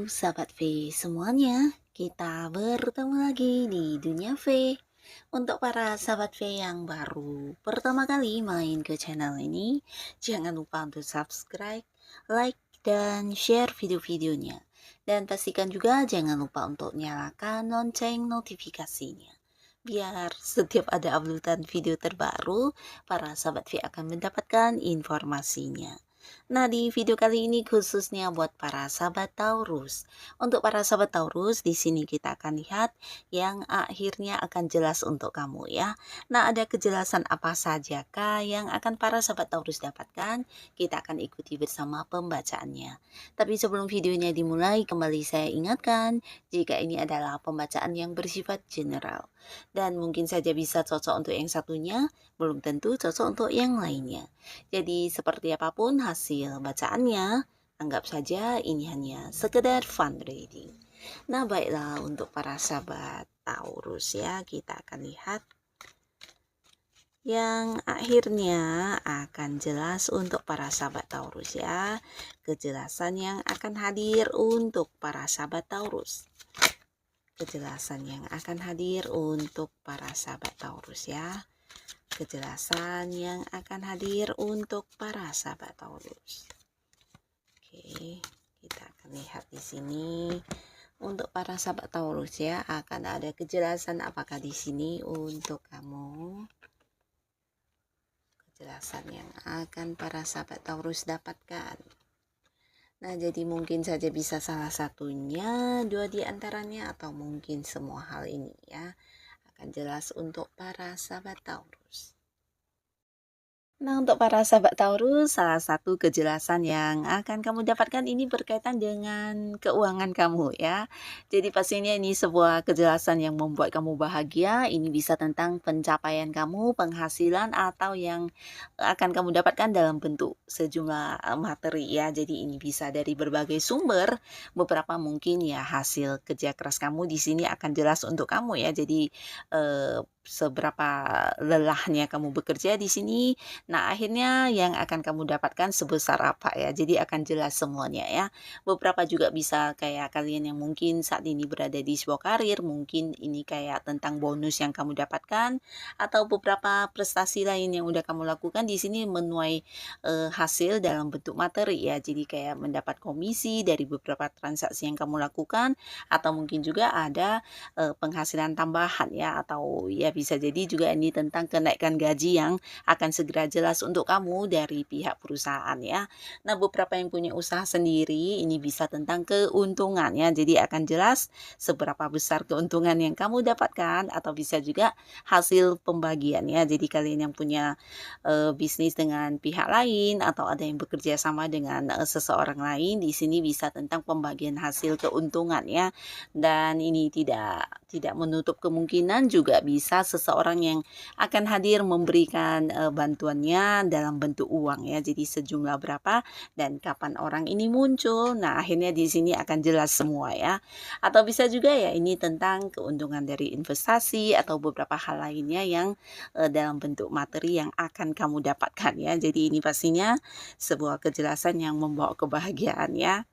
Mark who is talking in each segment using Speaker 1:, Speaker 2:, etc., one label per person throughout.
Speaker 1: sahabat V semuanya, kita bertemu lagi di Dunia V. Untuk para sahabat V yang baru pertama kali main ke channel ini, jangan lupa untuk subscribe, like, dan share video-videonya. Dan pastikan juga jangan lupa untuk nyalakan lonceng notifikasinya. Biar setiap ada uploadan video terbaru, para sahabat V akan mendapatkan informasinya. Nah, di video kali ini khususnya buat para sahabat Taurus. Untuk para sahabat Taurus, di sini kita akan lihat yang akhirnya akan jelas untuk kamu ya. Nah, ada kejelasan apa sajakah yang akan para sahabat Taurus dapatkan? Kita akan ikuti bersama pembacaannya. Tapi sebelum videonya dimulai, kembali saya ingatkan, jika ini adalah pembacaan yang bersifat general. Dan mungkin saja bisa cocok untuk yang satunya, belum tentu cocok untuk yang lainnya. Jadi seperti apapun hasil bacaannya, anggap saja ini hanya sekedar fun reading. Nah baiklah, untuk para sahabat Taurus ya, kita akan lihat yang akhirnya akan jelas untuk para sahabat Taurus ya. Kejelasan yang akan hadir untuk para sahabat Taurus. Kejelasan yang akan hadir untuk para sahabat Taurus ya. Kejelasan yang akan hadir untuk para sahabat Taurus. Oke, kita akan lihat di sini untuk para sahabat Taurus ya, akan ada kejelasan apakah di sini untuk kamu. Kejelasan yang akan para sahabat Taurus dapatkan. Nah, jadi mungkin saja bisa salah satunya, dua di antaranya, atau mungkin semua hal ini ya akan jelas untuk para sahabat Taurus. Nah, untuk para sahabat Taurus, salah satu kejelasan yang akan kamu dapatkan ini berkaitan dengan keuangan kamu ya. Jadi pastinya ini sebuah kejelasan yang membuat kamu bahagia. Ini bisa tentang pencapaian kamu, penghasilan, atau yang akan kamu dapatkan dalam bentuk sejumlah materi ya. Jadi ini bisa dari berbagai sumber. Beberapa mungkin ya hasil kerja keras kamu di sini akan jelas untuk kamu ya. Jadi seberapa lelahnya kamu bekerja di sini. Nah, akhirnya yang akan kamu dapatkan sebesar apa ya. Jadi akan jelas semuanya ya. Beberapa juga bisa kayak kalian yang mungkin saat ini berada di sebuah karir, mungkin ini kayak tentang bonus yang kamu dapatkan, atau beberapa prestasi lain yang udah kamu lakukan di sini menuai hasil dalam bentuk materi ya. Jadi kayak mendapat komisi dari beberapa transaksi yang kamu lakukan, atau mungkin juga ada penghasilan tambahan ya, atau ya bisa jadi juga ini tentang kenaikan gaji yang akan segera jelas untuk kamu dari pihak perusahaan ya. Nah, beberapa yang punya usaha sendiri ini bisa tentang keuntungan ya. Jadi akan jelas seberapa besar keuntungan yang kamu dapatkan, atau bisa juga hasil pembagian ya. Jadi kalian yang punya bisnis dengan pihak lain, atau ada yang bekerja sama dengan seseorang lain, di sini bisa tentang pembagian hasil keuntungan ya. Dan ini tidak menutup kemungkinan juga bisa seseorang yang akan hadir memberikan bantuannya dalam bentuk uang ya. Jadi sejumlah berapa dan kapan orang ini muncul. Nah, akhirnya di sini akan jelas semua ya. Atau bisa juga ya ini tentang keuntungan dari investasi atau beberapa hal lainnya yang dalam bentuk materi yang akan kamu dapatkan ya. Jadi ini pastinya sebuah kejelasan yang membawa kebahagiaan ya.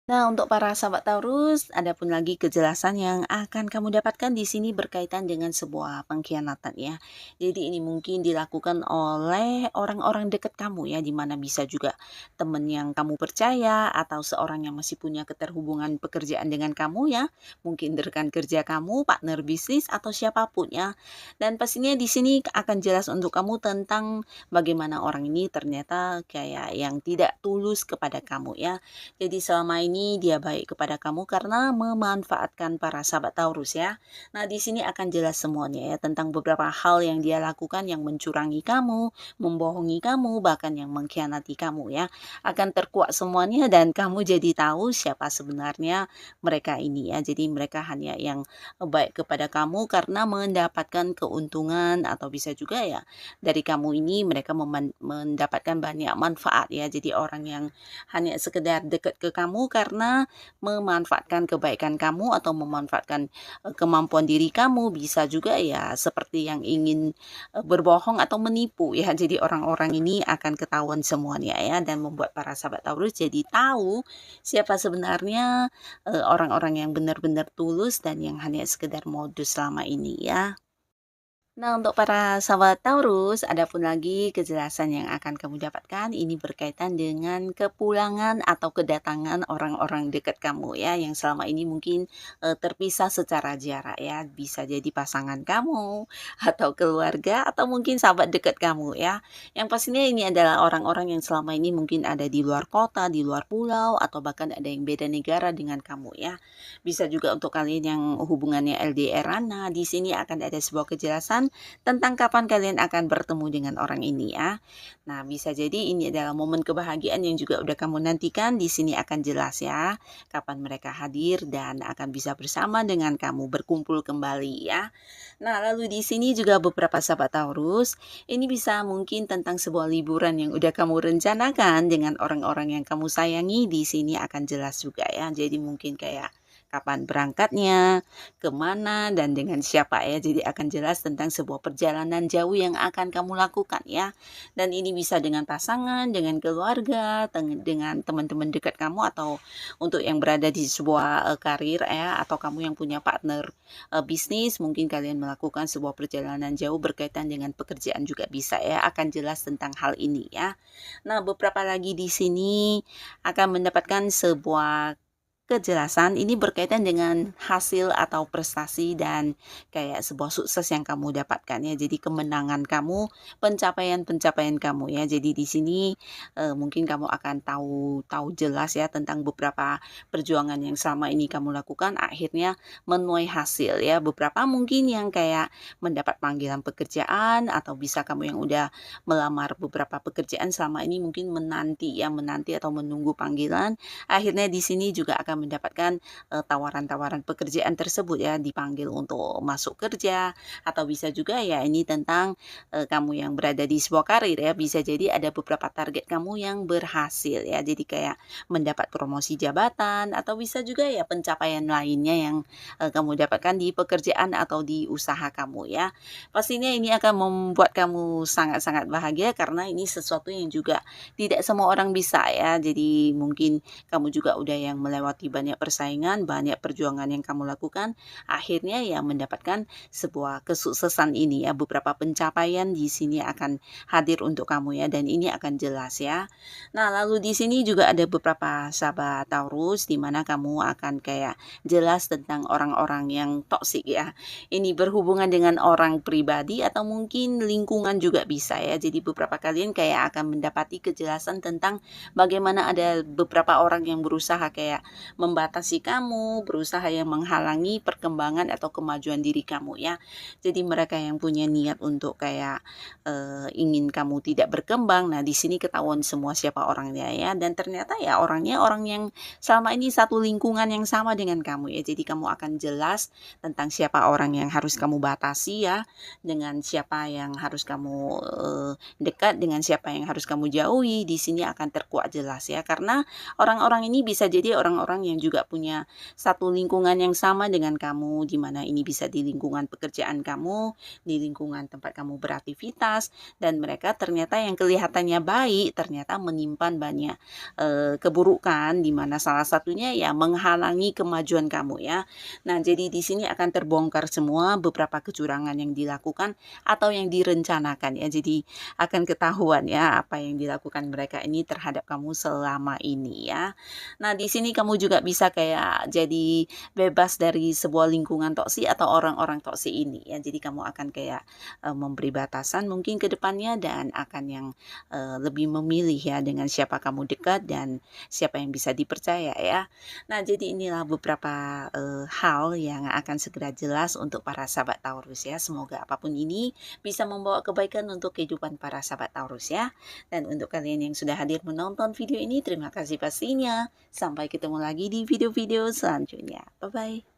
Speaker 1: Nah, untuk para sahabat Taurus, ada pun lagi kejelasan yang akan kamu dapatkan di sini berkaitan dengan sebuah pengkhianatan ya. Jadi ini mungkin dilakukan oleh orang-orang dekat kamu ya, dimana bisa juga teman yang kamu percaya, atau seorang yang masih punya keterhubungan pekerjaan dengan kamu ya. Mungkin rekan kerja kamu, partner bisnis, atau siapapun ya. Dan pastinya di sini akan jelas untuk kamu tentang bagaimana orang ini ternyata kayak yang tidak tulus kepada kamu ya. Jadi selama ini dia baik kepada kamu karena memanfaatkan para sahabat Taurus ya. Nah, di sini akan jelas semuanya ya tentang beberapa hal yang dia lakukan yang mencurangi kamu, membohongi kamu, bahkan yang mengkhianati kamu ya. Akan terkuak semuanya dan kamu jadi tahu siapa sebenarnya mereka ini ya. Jadi mereka hanya yang baik kepada kamu karena mendapatkan keuntungan, atau bisa juga ya dari kamu ini mereka mendapatkan banyak manfaat ya. Jadi orang yang hanya sekedar dekat ke kamu karena karena memanfaatkan kebaikan kamu atau memanfaatkan kemampuan diri kamu, bisa juga ya seperti yang ingin berbohong atau menipu ya. Jadi orang-orang ini akan ketahuan semuanya ya, dan membuat para sahabat Taurus jadi tahu siapa sebenarnya orang-orang yang benar-benar tulus dan yang hanya sekedar modus selama ini ya. Nah, untuk para sahabat Taurus, ada pun lagi kejelasan yang akan kamu dapatkan. Ini berkaitan dengan kepulangan atau kedatangan orang-orang dekat kamu ya, yang selama ini mungkin terpisah secara jarak ya. Bisa jadi pasangan kamu, atau keluarga, atau mungkin sahabat dekat kamu ya. Yang pastinya ini adalah orang-orang yang selama ini mungkin ada di luar kota, di luar pulau, atau bahkan ada yang beda negara dengan kamu ya. Bisa juga untuk kalian yang hubungannya LDR-an, nah di sini akan ada sebuah kejelasan tentang kapan kalian akan bertemu dengan orang ini ya. Nah, bisa jadi ini adalah momen kebahagiaan yang juga udah kamu nantikan. Di sini akan jelas ya kapan mereka hadir dan akan bisa bersama dengan kamu berkumpul kembali ya. Nah, lalu di sini juga beberapa sahabat Taurus, ini bisa mungkin tentang sebuah liburan yang udah kamu rencanakan dengan orang-orang yang kamu sayangi. Di sini akan jelas juga ya. Jadi mungkin kayak kapan berangkatnya, kemana, dan dengan siapa ya. Jadi akan jelas tentang sebuah perjalanan jauh yang akan kamu lakukan ya. Dan ini bisa dengan pasangan, dengan keluarga, dengan teman-teman dekat kamu, atau untuk yang berada di sebuah karir ya, atau kamu yang punya partner bisnis, mungkin kalian melakukan sebuah perjalanan jauh berkaitan dengan pekerjaan juga bisa ya. Akan jelas tentang hal ini ya. Nah, beberapa lagi di sini akan mendapatkan sebuah kejelasan ini berkaitan dengan hasil atau prestasi dan kayak sebuah sukses yang kamu dapatkan ya. Jadi kemenangan kamu, pencapaian-pencapaian kamu ya. Jadi di sini mungkin kamu akan tahu jelas ya tentang beberapa perjuangan yang selama ini kamu lakukan akhirnya menuai hasil ya. Beberapa mungkin yang kayak mendapat panggilan pekerjaan, atau bisa kamu yang udah melamar beberapa pekerjaan selama ini mungkin menanti atau menunggu panggilan. Akhirnya di sini juga akan mendapatkan tawaran-tawaran pekerjaan tersebut ya, dipanggil untuk masuk kerja, atau bisa juga ya ini tentang kamu yang berada di sebuah karir ya, bisa jadi ada beberapa target kamu yang berhasil ya, jadi kayak mendapat promosi jabatan, atau bisa juga ya pencapaian lainnya yang kamu dapatkan di pekerjaan atau di usaha kamu ya. Pastinya ini akan membuat kamu sangat-sangat bahagia karena ini sesuatu yang juga tidak semua orang bisa ya. Jadi mungkin kamu juga udah yang melewati banyak persaingan, banyak perjuangan yang kamu lakukan, akhirnya ya mendapatkan sebuah kesuksesan ini ya. Beberapa pencapaian di sini akan hadir untuk kamu ya, dan ini akan jelas ya. Nah, lalu di sini juga ada beberapa sahabat Taurus di mana kamu akan kayak jelas tentang orang-orang yang toksik ya. Ini berhubungan dengan orang pribadi atau mungkin lingkungan juga bisa ya. Jadi beberapa kalian kayak akan mendapati kejelasan tentang bagaimana ada beberapa orang yang berusaha kayak membatasi kamu, berusaha yang menghalangi perkembangan atau kemajuan diri kamu ya. Jadi mereka yang punya niat untuk kayak ingin kamu tidak berkembang. Nah, di sini ketahuan semua siapa orangnya ya, dan ternyata ya orangnya orang yang selama ini satu lingkungan yang sama dengan kamu ya. Jadi kamu akan jelas tentang siapa orang yang harus kamu batasi ya, dengan siapa yang harus kamu dekat, dengan siapa yang harus kamu jauhi. Di sini akan terkuat jelas ya, karena orang-orang ini bisa jadi orang-orang yang juga punya satu lingkungan yang sama dengan kamu, di mana ini bisa di lingkungan pekerjaan kamu, di lingkungan tempat kamu beraktivitas, dan mereka ternyata yang kelihatannya baik ternyata menyimpan banyak keburukan, di mana salah satunya ya menghalangi kemajuan kamu ya. Nah, jadi di sini akan terbongkar semua beberapa kecurangan yang dilakukan atau yang direncanakan ya. Jadi akan ketahuan ya apa yang dilakukan mereka ini terhadap kamu selama ini ya. Nah, di sini kamu juga bisa kayak jadi bebas dari sebuah lingkungan toksik atau orang-orang toksik ini ya. Jadi kamu akan kayak memberi batasan mungkin ke depannya, dan akan yang lebih memilih ya dengan siapa kamu dekat dan siapa yang bisa dipercaya ya. Nah, jadi inilah beberapa hal yang akan segera jelas untuk para sahabat Taurus ya. Semoga apapun ini bisa membawa kebaikan untuk kehidupan para sahabat Taurus ya. Dan untuk kalian yang sudah hadir menonton video ini, terima kasih pastinya. Sampai ketemu lagi di video-video selanjutnya. Bye-bye.